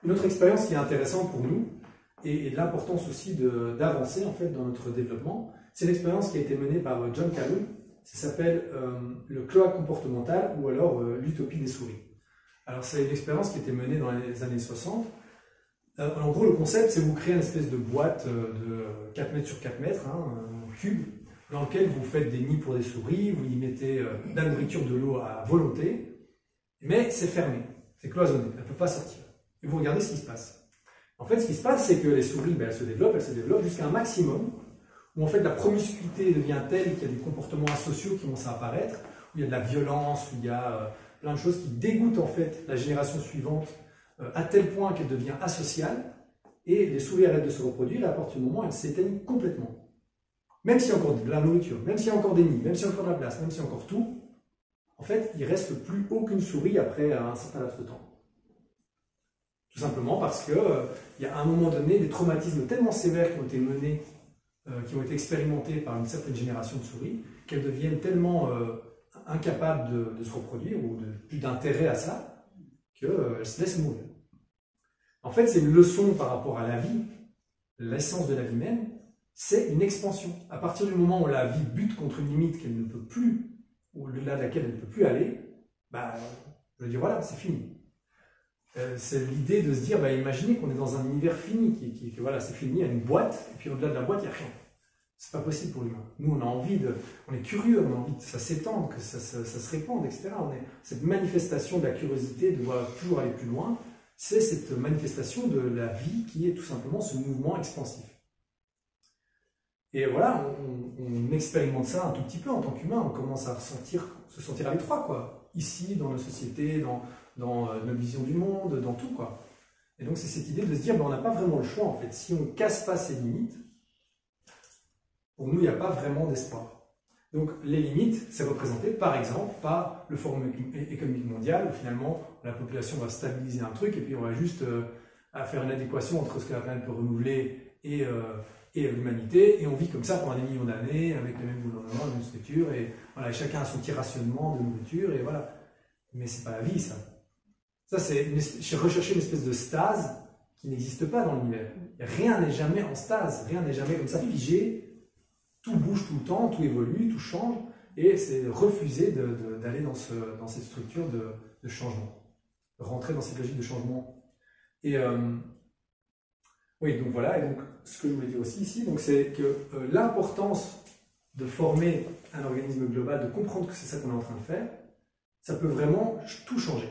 Une autre expérience qui est intéressante pour nous, et de l'importance aussi d'avancer en fait dans notre développement, c'est l'expérience qui a été menée par John Calhoun. Ça s'appelle le cloaque comportemental ou alors l'utopie des souris. Alors c'est une expérience qui a été menée dans les années 60. En gros, le concept, c'est vous créer une espèce de boîte de 4 mètres sur 4 mètres, un cube, dans lequel vous faites des nids pour des souris, vous y mettez de la nourriture, de l'eau à volonté, mais c'est fermé, c'est cloisonné, elle ne peut pas sortir. Et vous regardez ce qui se passe. En fait, ce qui se passe, c'est que les souris, elles se développent jusqu'à un maximum, où en fait la promiscuité devient telle qu'il y a des comportements asociaux qui vont apparaître, où il y a de la violence, où il y a plein de choses qui dégoûtent en fait la génération suivante à tel point qu'elle devient asociale, et les souris arrêtent de se reproduire, et à partir du moment où elles s'éteignent complètement. Même s'il y a encore de la nourriture, même s'il y a encore des nids, même s'il y a encore de la place, même s'il y a encore tout, en fait, il ne reste plus aucune souris après un certain laps de temps. Tout simplement parce qu'il y a à un moment donné des traumatismes tellement sévères qui ont été menés, qui ont été expérimentés par une certaine génération de souris, qu'elles deviennent tellement incapables de se reproduire ou de plus d'intérêt à ça, qu'elles se laissent mourir. En fait, c'est une leçon par rapport à la vie, l'essence de la vie même, c'est une expansion. À partir du moment où la vie bute contre une limite qu'elle ne peut plus, ou au-delà de laquelle elle ne peut plus aller, bah, je veux dire, voilà, c'est fini. C'est l'idée de se dire, bah, imaginez qu'on est dans un univers fini, que voilà, c'est fini, il y a une boîte, et puis au-delà de la boîte, il n'y a rien. C'est pas possible pour l'humain. Nous, on a envie on est curieux, on a envie que ça s'étende, que ça se répande, etc. Cette manifestation de la curiosité, de vouloir toujours aller plus loin, c'est cette manifestation de la vie qui est tout simplement ce mouvement expansif. Et voilà, on expérimente ça un tout petit peu en tant qu'humain, on commence à se sentir à l'étroit, quoi. Ici, dans nos sociétés, dans notre vision du monde, dans tout, quoi. Et donc c'est cette idée de se dire, ben, on n'a pas vraiment le choix, en fait. Si on ne casse pas ces limites, pour nous, il n'y a pas vraiment d'espoir. Donc les limites, c'est représenté par exemple par le Forum économique mondial, où finalement la population va stabiliser un truc, et puis on va juste faire une adéquation entre ce que la planète peut renouveler et l'humanité, et on vit comme ça pendant des millions d'années, avec le même gouvernement, la même structure, et voilà, chacun a son petit rationnement de nourriture, et voilà. Mais c'est pas la vie, ça. Ça, c'est rechercher une espèce de stase qui n'existe pas dans l'univers. Rien n'est jamais en stase, rien n'est jamais comme ça figé, tout bouge tout le temps, tout évolue, tout change, et c'est refuser d'aller dans cette structure de changement, de rentrer dans cette logique de changement. Et oui, donc voilà, et donc ce que je voulais dire aussi ici, c'est que l'importance de former un organisme global, de comprendre que c'est ça qu'on est en train de faire, ça peut vraiment tout changer.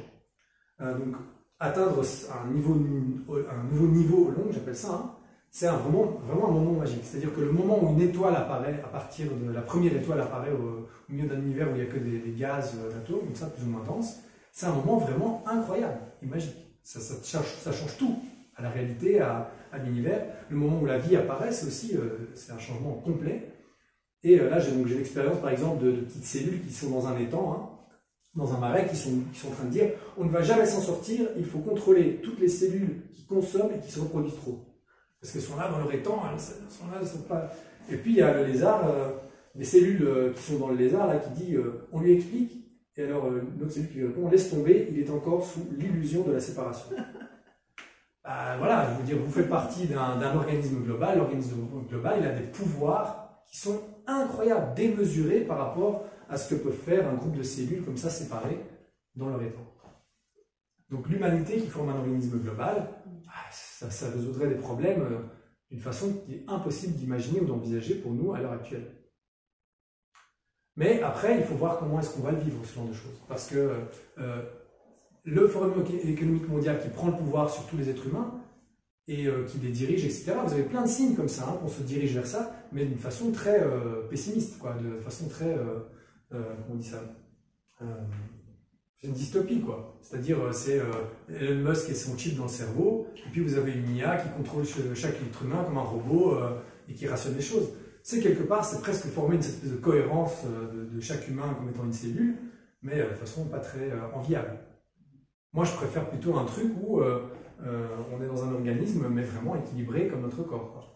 Donc atteindre un nouveau niveau long, j'appelle ça, hein, c'est vraiment un moment magique. C'est-à-dire que le moment où une étoile apparaît, à partir de la première étoile apparaît au milieu d'un univers où il n'y a que des gaz, d'atomes, comme ça, plus ou moins denses, c'est un moment vraiment incroyable et magique. Ça change tout à la réalité, à l'univers. Le moment où la vie apparaît, c'est aussi c'est un changement complet. Et là, j'ai l'expérience, par exemple, de petites cellules qui sont dans un étang, hein, dans un marais, qui sont en train de dire « on ne va jamais s'en sortir, il faut contrôler toutes les cellules qui consomment et qui se reproduisent trop ». Parce qu'elles sont là dans leur étang, elles sont là, elles sont pas... Et puis il y a le lézard, les cellules qui sont dans le lézard, là, qui dit on lui explique, et alors une autre cellule qui lui répond laisse tomber, il est encore sous l'illusion de la séparation. Voilà, je veux dire, vous faites partie d'un organisme global, l'organisme global, il a des pouvoirs qui sont incroyables, démesurés par rapport à ce que peut faire un groupe de cellules comme ça séparées dans leur étang. Donc l'humanité qui forme un organisme global, ça résoudrait des problèmes d'une façon qui est impossible d'imaginer ou d'envisager pour nous à l'heure actuelle. Mais après, il faut voir comment est-ce qu'on va le vivre, ce genre de choses. Parce que le Forum économique mondial qui prend le pouvoir sur tous les êtres humains et qui les dirige, etc., vous avez plein de signes comme ça, hein, qu'on se dirige vers ça, mais d'une façon très pessimiste, quoi, de façon très, comment on dit ça, c'est une dystopie, quoi. C'est-à-dire, c'est Elon Musk et son chip dans le cerveau, et puis vous avez une IA qui contrôle chaque être humain comme un robot et qui rationne les choses. C'est quelque part, c'est presque former une espèce de cohérence de chaque humain comme étant une cellule, mais de façon pas très enviable. Moi, je préfère plutôt un truc où on est dans un organisme, mais vraiment équilibré comme notre corps, quoi.